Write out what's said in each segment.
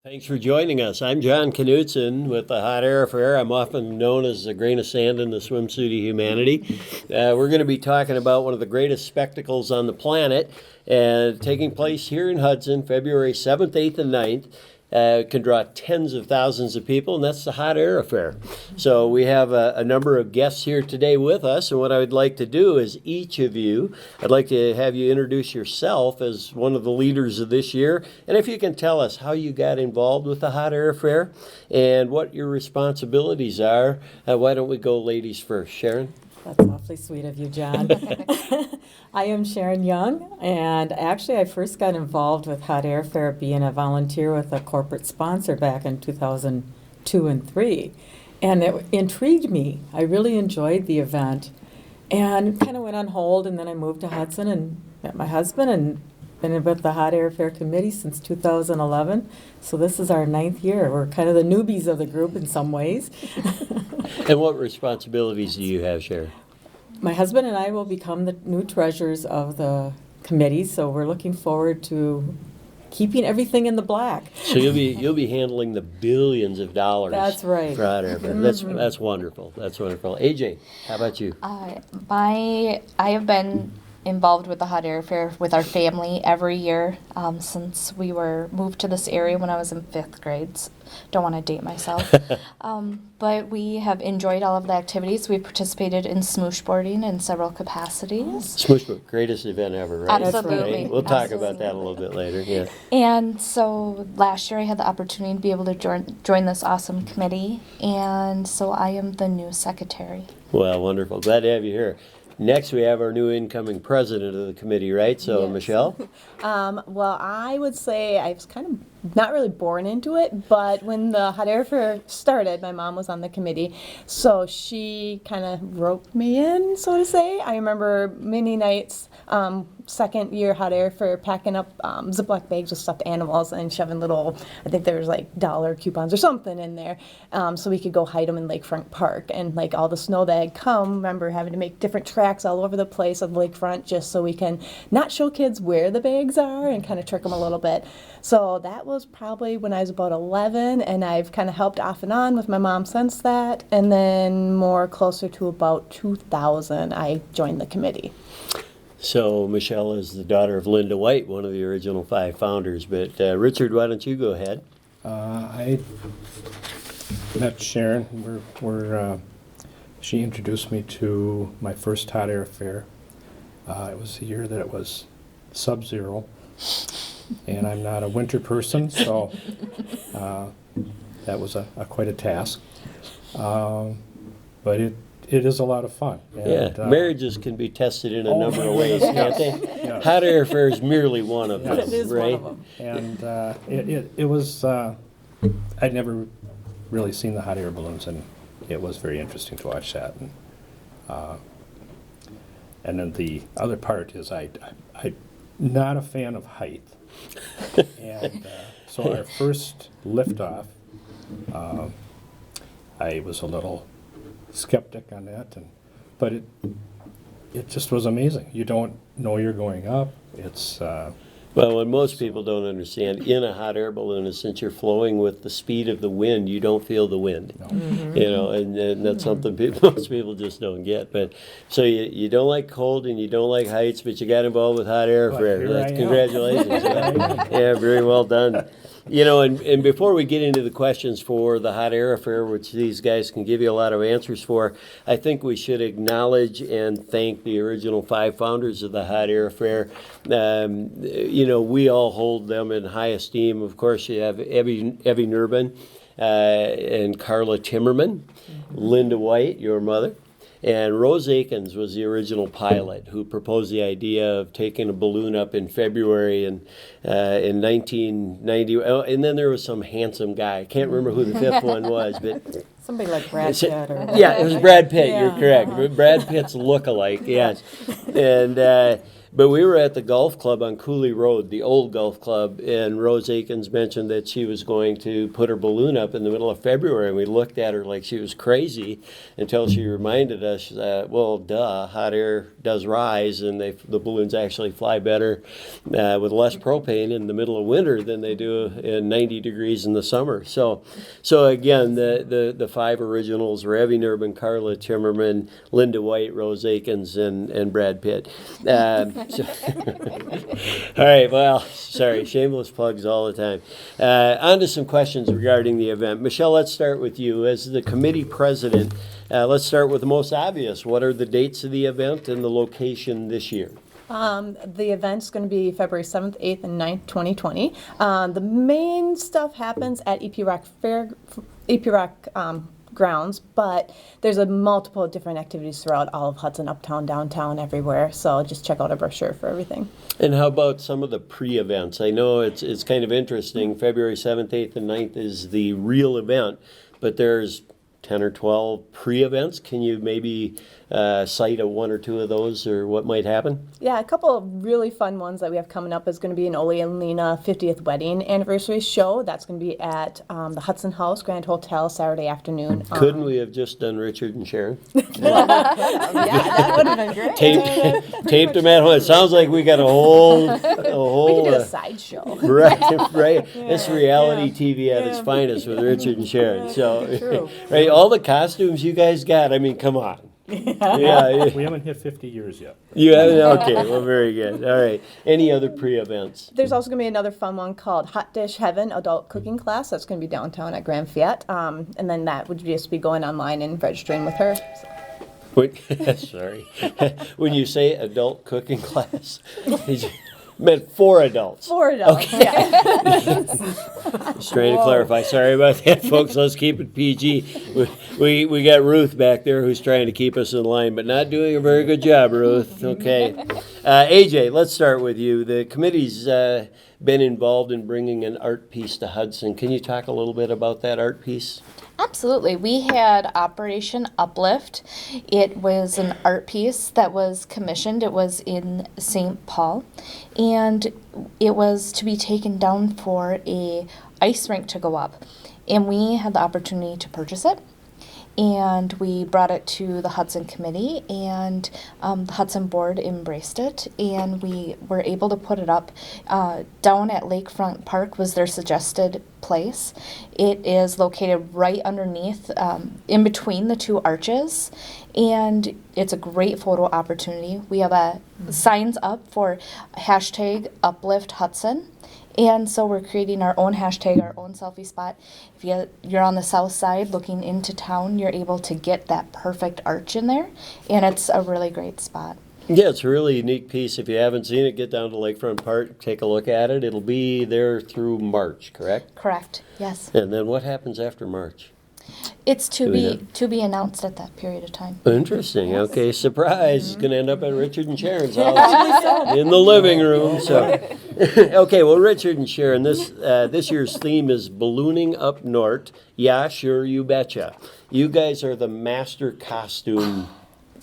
Thanks for joining us. I'm John Knutson with the Hot Air Affair. I'm often known as the grain of sand in the swimsuit of humanity. We're going to be talking about one of the greatest spectacles on the planet, taking place here in Hudson, February 7th, 8th, and 9th. Can draw tens of thousands of people, and that's the Hot Air Affair. So we have a number of guests here today with us, and what I would like to do is each of you, I'd like to have you introduce yourself as one of the leaders of this year, and if you can tell us how you got involved with the Hot Air Affair and what your responsibilities are. Why don't we go ladies first? Sharon? That's awfully sweet of you, John. I am Sharon Young, and actually I first got involved with Hot Air Fair being a volunteer with a corporate sponsor back in 2002 and 3. And it intrigued me. I really enjoyed the event. And kind of went on hold, and then I moved to Hudson and met my husband and been with the Hot Air Fair Committee since 2011. So this is our 9th year. We're kind of the newbies of the group in some ways. And what responsibilities do you have, Sharon? My husband and I will become the new treasurers of the committee, so we're looking forward to keeping everything in the black. So you'll be handling the billions of dollars. That's right. For Hot Air Fair. That's wonderful. That's wonderful. AJ, how about you? I have been involved with the Hot Air Fair with our family every year since we were moved to this area when I was in 5th grade. Don't want to date myself. But we have enjoyed all of the activities. We've participated in smooch boarding in several capacities. Smooch Book, greatest event ever, right? Absolutely. Right? We'll talk Absolutely. about that a little bit later. Yeah. And so last year I had the opportunity to be able to join this awesome committee. And so I am the new secretary. Well, wonderful. Glad to have you here. Next, we have our new incoming president of the committee, right? So, Yes. Michelle? Well, I would say I was kind of not really born into it, but when the Hot Air Fair started, my mom was on the committee, so she kind of roped me in, so to say. I remember many nights, second year Hot Air Fair, packing up Ziploc bags with stuffed animals and shoving little, I think there was like dollar coupons or something in there, so we could go hide them in Lakefront Park. And like all the snow that had come, remember having to make different tracks all over the place of Lakefront just so we can not show kids where the bags are and kind of trick them a little bit. So that was probably when I was about 11, and I've kind of helped off and on with my mom since that. And then more closer to about 2000, I joined the committee. So, Michelle is the daughter of Linda White, one of the original 5 founders. But, Richard, why don't you go ahead? I met Sharon. She introduced me to my first Hot Air Fair. It was the year that it was sub-zero, and I'm not a winter person, so that was quite a task. But it is a lot of fun. And, marriages can be tested in a number of ways, can't they? Yes. Hot Air Fair is merely one of them, It is right? one of them. And it was, I'd never really seen the hot air balloons, and it was very interesting to watch that. And then the other part is I'm not a fan of height. And so our first liftoff, I was a little skeptic on that, but it just was amazing. You don't know you're going up. It's Well, what most people don't understand in a hot air balloon is since you're flowing with the speed of the wind, you don't feel the wind. no. You know, and that's something most people just don't get. But so you don't like cold and you don't like heights, but you got involved with Hot Air But Fair. here I am. Congratulations. Yeah, very well done. You know, and before we get into the questions for the Hot Air Affair, which these guys can give you a lot of answers for, I think we should acknowledge and thank the original 5 founders of the Hot Air Affair. You know, we all hold them in high esteem. Of course, you have Evie Nurbin and Carla Timmerman, Linda White, your mother. And Rose Akins was the original pilot who proposed the idea of taking a balloon up in February in 1990. Oh, and then there was some handsome guy. I can't remember who the 5th one was, but Somebody like Brad Pitt or... yeah, it was Brad Pitt. Yeah. You're correct. Brad Pitt's look-alike. Yes, and But we were at the golf club on Cooley Road, the old golf club, and Rose Akins mentioned that she was going to put her balloon up in the middle of February, and we looked at her like she was crazy until she reminded us that, well, duh, hot air does rise, and the balloons actually fly better with less propane in the middle of winter than they do in 90 degrees in the summer. So again, the five originals were Evie Nurbin, Carla Timmerman, Linda White, Rose Akins, and Brad Pitt. All right, well, sorry, shameless plugs all the time. On to some questions regarding the event. Michelle, let's start with you. As the committee president, let's start with the most obvious. What are the dates of the event and the location this year? The event's going to be February 7th, 8th, and 9th, 2020. The main stuff happens at EP Rock grounds, but there's a multiple different activities throughout all of Hudson, uptown, downtown, everywhere. So just check out our brochure for everything. And how about some of the pre-events? I know it's kind of interesting. February 7th, 8th, and 9th is the real event, but there's 10 or 12 pre-events. Can you maybe cite one or two of those or what might happen? Yeah, a couple of really fun ones that we have coming up is going to be an Ole and Lena 50th wedding anniversary show. That's going to be at the Hudson House Grand Hotel Saturday afternoon. Couldn't we have just done Richard and Sharon? Yeah, that would have been great. Taped them at home. It sounds like we got a whole We could do a sideshow. right. It's reality TV at its finest with Richard and Sharon. So, True. right, all the costumes you guys got. I mean, come on. Yeah. We haven't hit 50 years yet. You have, okay. Well, very good. All right. Any other pre-events? There's also going to be another fun one called Hot Dish Heaven Adult Cooking Class. That's going to be downtown at Grand Fiat. And then that would just be going online and registering with her. So. Wait, sorry. When you say adult cooking class, you meant for adults. For adults, yeah. Just trying to clarify. Sorry about that, folks. Let's keep it PG. We got Ruth back there who's trying to keep us in line, but not doing a very good job, Ruth. Okay. AJ, let's start with you. The committee's been involved in bringing an art piece to Hudson. Can you talk a little bit about that art piece? Absolutely. We had Operation Uplift. It was an art piece that was commissioned. It was in St. Paul, and it was to be taken down for a ice rink to go up. And we had the opportunity to purchase it. And we brought it to the Hudson Committee, and the Hudson Board embraced it, and we were able to put it up. Down at Lakefront Park was their suggested place. It is located right underneath, in between the two arches, and it's a great photo opportunity. We have signs up for #UpliftHudson. And so we're creating our own hashtag, our own selfie spot. If you're on the south side looking into town, you're able to get that perfect arch in there, and it's a really great spot. Yeah, it's a really unique piece. If you haven't seen it, get down to Lakefront Park, take a look at it. It'll be there through March, correct? Correct, yes. And then what happens after March? It's Do we to be announced at that period of time. Interesting. Okay, surprise. It's going to end up at Richard and Sharon's house in the living room. So, okay, well, Richard and Sharon, this year's theme is ballooning up north. Yeah, sure, you betcha. You guys are the master costume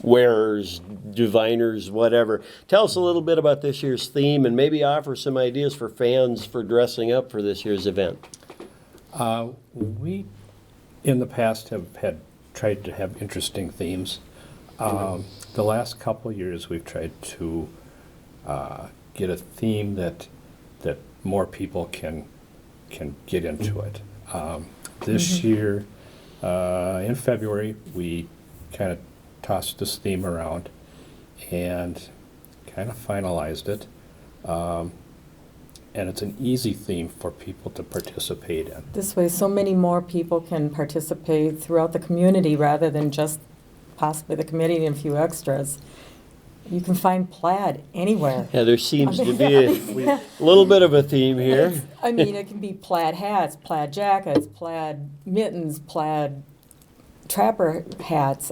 wearers, diviners, whatever. Tell us a little bit about this year's theme and maybe offer some ideas for fans for dressing up for this year's event. We, in the past, have tried to have interesting themes. The last couple years, we've tried to get a theme that more people can get into it. This year, in February, we kind of tossed this theme around and kind of finalized it. And it's an easy theme for people to participate in. This way, so many more people can participate throughout the community rather than just possibly the committee and a few extras. You can find plaid anywhere. Yeah, there seems to be a little bit of a theme here. I mean, it can be plaid hats, plaid jackets, plaid mittens, plaid trapper hats,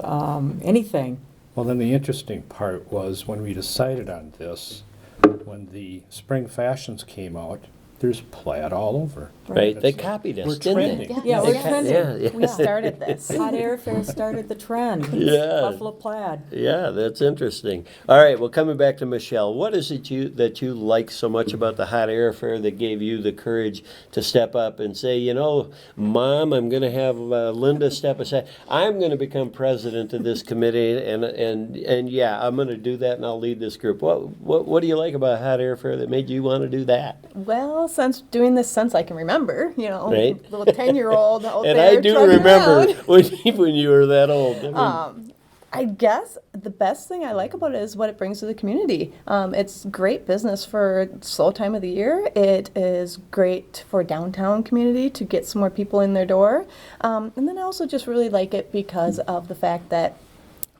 anything. Well, then the interesting part was when we decided on this, when the spring fashions came out, there's plaid all over. right? They That's- copied us, we're didn't trending. they? Yeah, They we're trending. Yeah, We started this. Hot Air Fair started the trend. Yeah. Buffalo plaid. Yeah, that's interesting. All right, well, coming back to Michelle, what is it that you like so much about the Hot Air Fair that gave you the courage to step up and say, you know, Mom, I'm going to have Linda step aside. I'm going to become president of this committee, and yeah, I'm going to do that, and I'll lead this group. What do you like about Hot Air Fair that made you want to do that? Well, since doing this since I can remember, you know, Right. little 10-year-old out And there I do trucking remember around. when you were that old. I mean, I guess the best thing I like about it is what it brings to the community. It's great business for slow time of the year. It is great for downtown community to get some more people in their door. And then I also just really like it because of the fact that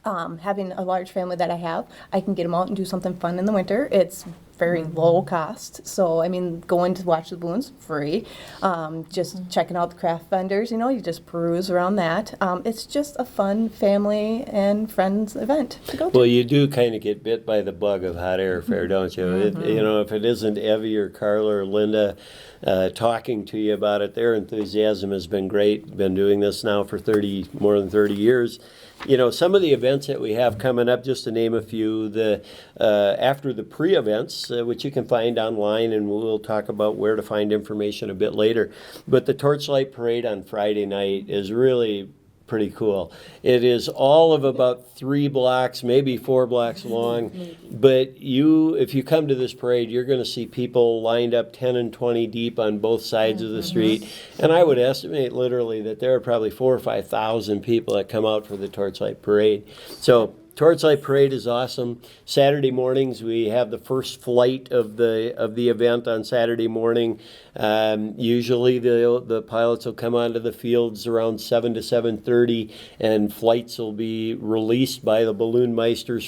having a large family that I have, I can get them out and do something fun in the winter. It's very low cost. So, I mean, going to watch the balloons, free. Just checking out the craft vendors, you know, you just peruse around that. It's just a fun family and friends event to go to. well, you do kind of get bit by the bug of Hot Air Fair, don't you? You know, if it isn't Evie or Carla or Linda talking to you about it, their enthusiasm has been great. Been doing this now for more than 30 years. You know, some of the events that we have coming up, just to name a few, after the pre-events, which you can find online, and we'll talk about where to find information a bit later. But the Torchlight Parade on Friday night is really pretty cool. It is all of about 3 blocks, maybe 4 blocks long. But if you come to this parade, you're going to see people lined up 10 and 20 deep on both sides of the street. And I would estimate literally that there are probably 4,000 or 5,000 people that come out for the Torchlight Parade. So Torchlight Parade is awesome. Saturday mornings we have the first flight of the event on Saturday morning. Usually the pilots will come onto the fields around 7 to 7:30, and flights will be released by the balloon meisters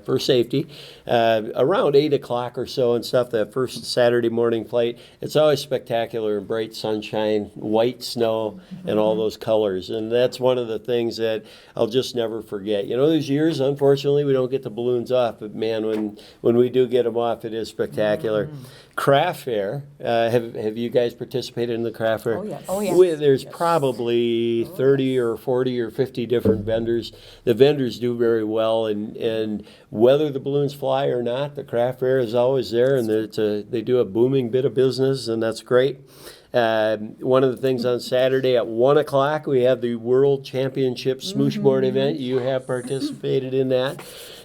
for safety around 8 o'clock or so and stuff. That first Saturday morning flight, it's always spectacular in bright sunshine, white snow, and all those colors. And that's one of the things that I'll just never forget. You know, there's years, unfortunately, we don't get the balloons off, but man, when we do get them off, it is spectacular. Craft fair. Have you guys participated in the craft fair? Oh, yes. Oh, yes. There's probably 30 or 40 or 50 different vendors. The vendors do very well, and whether the balloons fly or not, the craft fair is always there, and they do a booming bit of business, and that's great. One of the things on Saturday at 1 o'clock, we have the World Championship Smooch Board event. You have participated in that.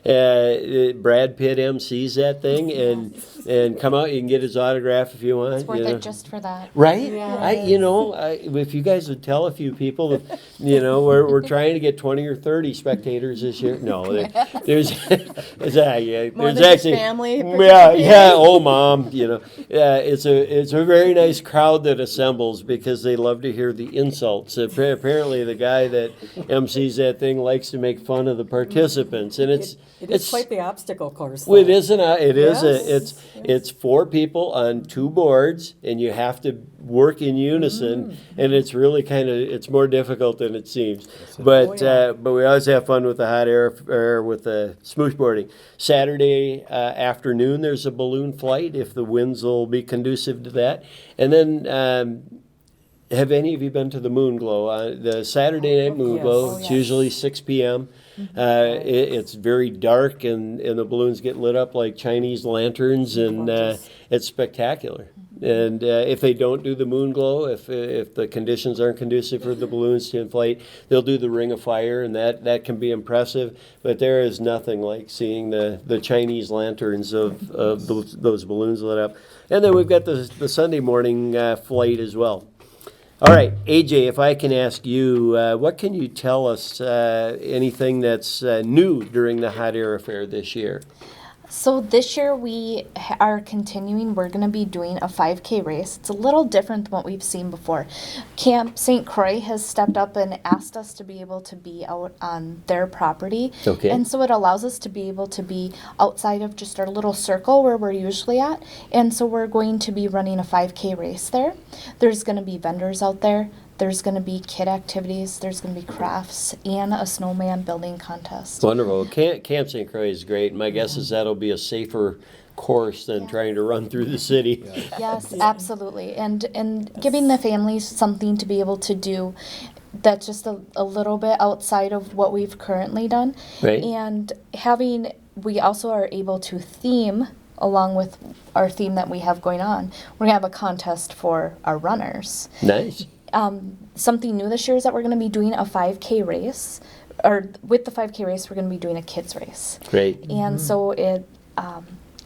Brad Pitt MCs that thing, and come out. You can get his autograph if you want. It's worth you know. it just for that. Right? Yes. If you guys would tell a few people, we're trying to get 20 or 30 spectators this year. No, there's More there's than just actually family yeah. Oh, Mom, it's a very nice crowd that assembles because they love to hear the insults. Apparently, the guy that MCs that thing likes to make fun of the participants, and It is quite the obstacle course. well, it though. isn't. Yes. It's 4 people on 2 boards, and you have to work in unison. And it's really it's more difficult than it seems. But but we always have fun with the hot air with the smooch boarding. Saturday afternoon, there's a balloon flight if the winds will be conducive to that. And then. Have any of you been to the Moon Glow? The Saturday night Moon Yes. Glow, Oh, it's yes. usually 6 p.m. It's very dark, and the balloons get lit up like Chinese lanterns, and Gorgeous. it's spectacular. And if they don't do the Moon Glow, if the conditions aren't conducive for the balloons to inflate, they'll do the Ring of Fire, and that can be impressive. But there is nothing like seeing the Chinese lanterns of those balloons lit up. And then we've got the Sunday morning flight as well. All right, AJ, if I can ask you, what can you tell us, anything that's new during the Hot Air Affair this year? So this year we are continuing. We're going to be doing a 5K race. It's a little different than what we've seen before. Camp St. Croix has stepped up and asked us to be able to be out on their property. Okay. And so it allows us to be able to be outside of just our little circle where we're usually at. And so we're going to be running a 5K race there. There's going to be vendors out there. There's going to be kid activities, there's going to be crafts, and a snowman building contest. Wonderful. Camp St. Croix is great. My guess is that'll be a safer course than trying to run through the city. Yes, absolutely. And giving the families something to be able to do that's just a little bit outside of what we've currently done. Right. And we also are able to theme, along with our theme that we have going on, we're going to have a contest for our runners. Nice. Something new this year is that we're going to be doing a 5K race. Or with the 5K race, we're going to be doing a kids race. Great. And so it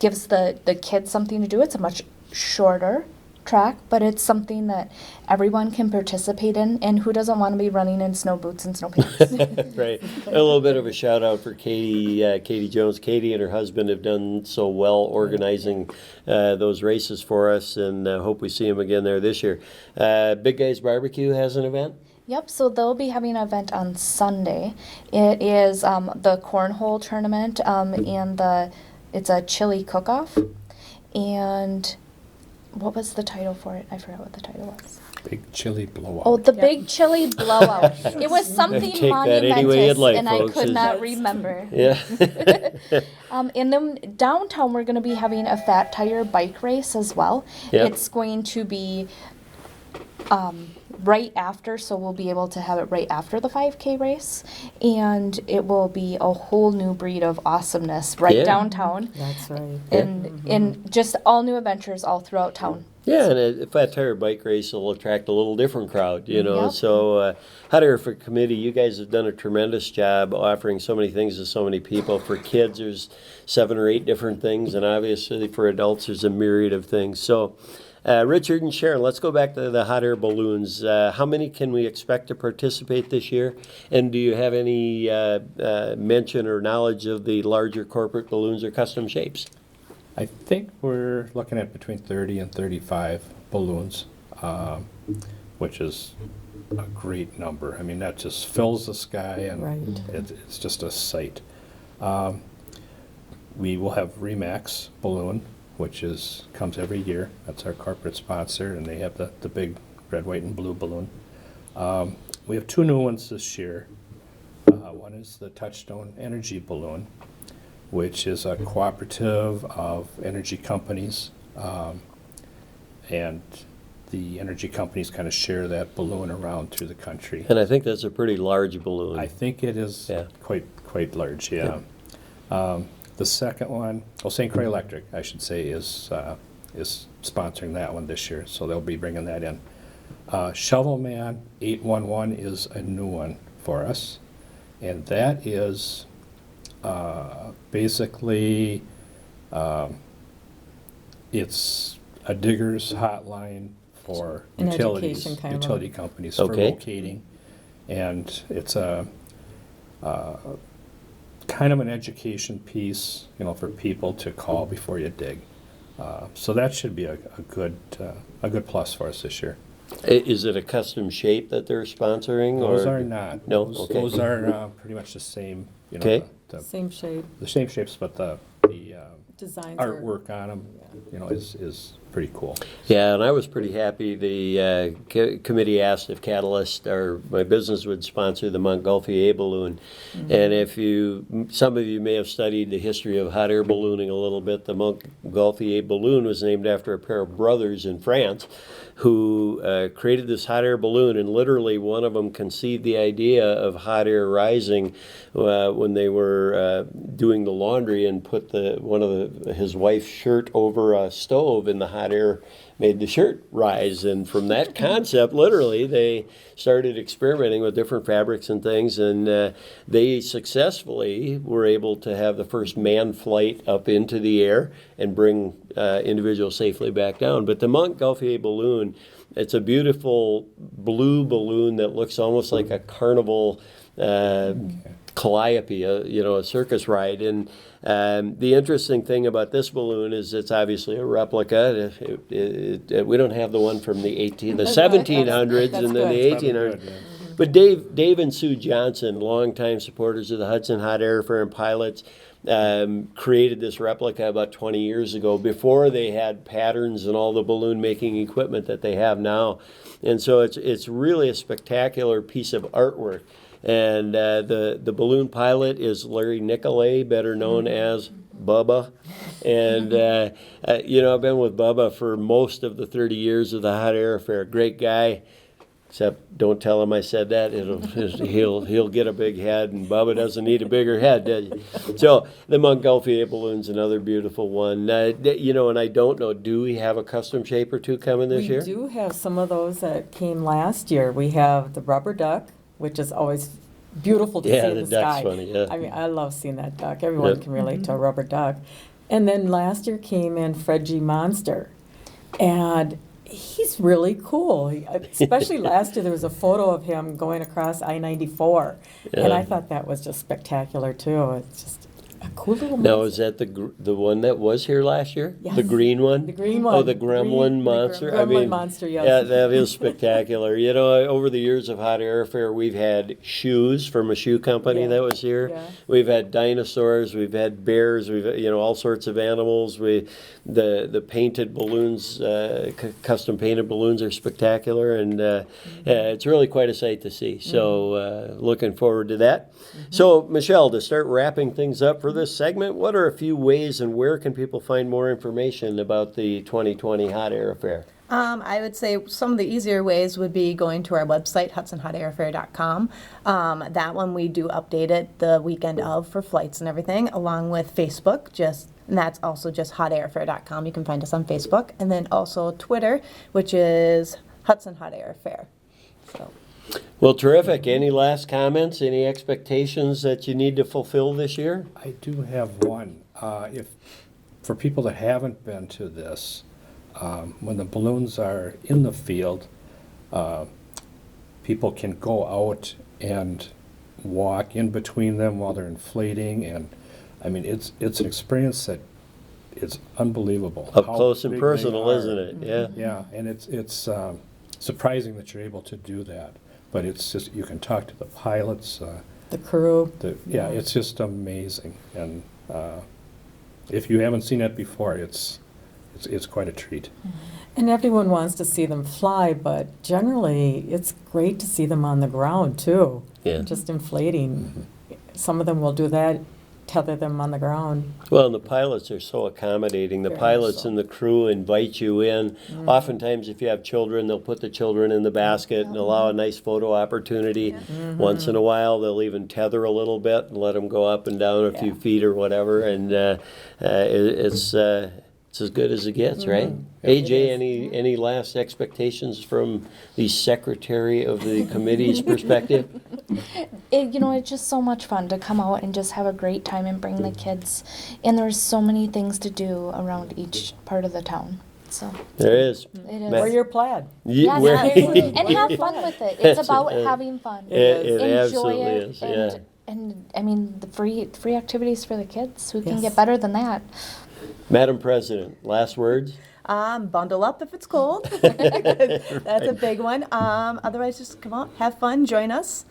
gives the kids something to do. It's a much shorter track, but it's something that everyone can participate in. And who doesn't want to be running in snow boots and snow pants? Right. A little bit of a shout out for Katie Jones. Katie and her husband have done so well organizing those races for us, and hope we see them again there this year. Big Guys Barbecue has an event. Yep, so they'll be having an event on Sunday. It is the cornhole tournament, and it's a chili cook-off. And what was the title for it? I forgot what the title was. Big chili blowout. Oh, the Big Chili Blowout. It was something Take that any way you'd monumentous, like, and folks. I could not remember. Yeah. And then downtown, we're going to be having a fat tire bike race as well. Yep. It's going to be right after, so we'll be able to have it right after the 5K race, and it will be a whole new breed of awesomeness right Yeah. downtown, That's right. and just all new adventures all throughout town. Yeah, and a fat tire bike race will attract a little different crowd, you know. Yep. So, Hot Air for Committee, you guys have done a tremendous job offering so many things to so many people. For kids, there's 7 or 8 different things, and obviously for adults, there's a myriad of things. So, Richard and Sharon, let's go back to the hot air balloons. How many can we expect to participate this year? And do you have any mention or knowledge of the larger corporate balloons or custom shapes? I think we're looking at between 30 and 35 balloons, which is a great number. I mean, that just fills the sky, and Right. it's just a sight. We will have Remax Balloon, which comes every year. That's our corporate sponsor, and they have the big red, white, and blue balloon. We have 2 new ones this year. One is the Touchstone Energy Balloon, which is a cooperative of energy companies, and the energy companies kind of share that balloon around through the country. And I think that's a pretty large balloon. I think it is Yeah. quite large, yeah. The second one, St. Croix Electric, I should say, is sponsoring that one this year, so they'll be bringing that in. Shovelman 811 is a new one for us, and that is basically it's a digger's hotline for An utilities, education kind of utility a- companies for Okay. locating, and it's a kind of an education piece, for people to call before you dig. So that should be a good plus for us this year. Is it a custom shape that they're sponsoring? Those or? are not. No? Those, Okay. those are pretty much the same. Okay. Same shape, The same shapes, but the designs are. artwork on them, is pretty cool. Yeah, and I was pretty happy. The committee asked if Catalyst or my business would sponsor the Montgolfier Balloon. And if some of you may have studied the history of hot air ballooning a little bit, the Montgolfier Balloon was named after a pair of brothers in France who created this hot air balloon, and literally one of them conceived the idea of hot air rising when they were doing the laundry and put his wife's shirt over a stove, and the hot air made the shirt rise. And from that concept, literally, they started experimenting with different fabrics and things, and they successfully were able to have the first manned flight up into the air and bring individuals safely back down. But the Montgolfier balloon, it's a beautiful blue balloon that looks almost like a carnival calliope, a circus ride. And the interesting thing about this balloon is it's obviously a replica. We don't have the one from the 1700s That's and then the good. 1800s. But Dave and Sue Johnson, longtime supporters of the Hudson Hot Air Fair and pilots, created this replica about 20 years ago before they had patterns and all the balloon making equipment that they have now. And so it's really a spectacular piece of artwork. And the balloon pilot is Larry Nicolay, better known as Bubba. And, I've been with Bubba for most of the 30 years of the Hot Air Fair. Great guy. Except don't tell him I said that. He'll get a big head, and Bubba doesn't need a bigger head, does he? So the Montgolfier Balloon's another beautiful one. And I don't know, do we have a custom shape or two coming this year? We do have some of those that came last year. We have the rubber duck, which is always beautiful to see in the duck's sky. funny, yeah. I mean, I love seeing that duck. Everyone Yep. can relate to a rubber duck. And then last year came in Fred G. Monster. And he's really cool. Especially last year, there was a photo of him going across I-94. And Yeah. I thought that was just spectacular, too. It's just a cool little Now, monster. is that the one that was here last year? Yes. The green one? The green Oh, one. the gremlin monster? Gremlin monster, yes. Yeah, that is spectacular. Over the years of Hot Air Fair, we've had shoes from a shoe company Yeah. that was here. Yeah. We've had dinosaurs, we've had bears, we've all sorts of animals. The painted balloons, custom painted balloons are spectacular, and it's really quite a sight to see. So looking forward to that. So Michelle, to start wrapping things up for this segment, what are a few ways and where can people find more information about the 2020 Hot Air Fair? I would say some of the easier ways would be going to our website, hudsonhotairfair.com. That one we do update it the weekend of for flights and everything, along with Facebook, and that's also just hotairfair.com. You can find us on Facebook. And then also Twitter, which is Hudson Hot Air Fair. So. Well, terrific. Any last comments? Any expectations that you need to fulfill this year? I do have one. For people that haven't been to this, when the balloons are in the field, people can go out and walk in between them while they're inflating, and I mean it's an experience that is unbelievable. Up how close and big they personal, are. isn't it? Yeah. Yeah, and it's surprising that you're able to do that. But it's just you can talk to the pilots. The crew. It's just amazing, and if you haven't seen it before, it's quite a treat. And everyone wants to see them fly, but generally it's great to see them on the ground too. Yeah. Just inflating. Some of them will do that, tether them on the ground. Well, and the pilots are so accommodating. The Very pilots so. and the crew invite you in. Oftentimes, if you have children, they'll put the children in the basket and allow a nice photo opportunity. Once in a while, they'll even tether a little bit and let them go up and down a few feet or whatever. And it's as good as it gets, right? AJ, any last expectations from the secretary of the committee's perspective? It's just so much fun to come out and just have a great time and bring the kids. And there's so many things to do around each part of the town. So There is. it is. Matt- Wear your plaid. Yes, Where- absolutely. And have fun with it. It's about It- having fun. It Enjoy absolutely it. is, yeah. And I mean, the free activities for the kids. Who can Yes. get better than that? Madam President, last words? Bundle up if it's cold. That's a big one. Otherwise, just come out, have fun, join us.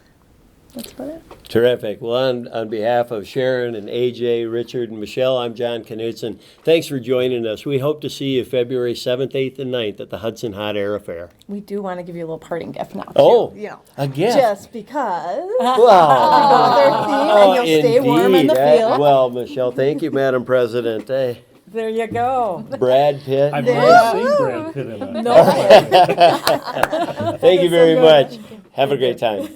That's about it. Terrific. Well, on behalf of Sharon and AJ, Richard, and Michelle, I'm John Knutson. Thanks for joining us. We hope to see you February 7th, 8th, and 9th at the Hudson Hot Air Fair. We do want to give you a little parting gift now, too. Oh, You know, a gift? just because. Wow. Their theme, and you'll stay warm in the Indeed. field. Well, Michelle, thank you, Madam President. Hey, There you go. Brad Pitt. I've There never you seen Brad Pitt in a No. Thank you very much. Have a great time.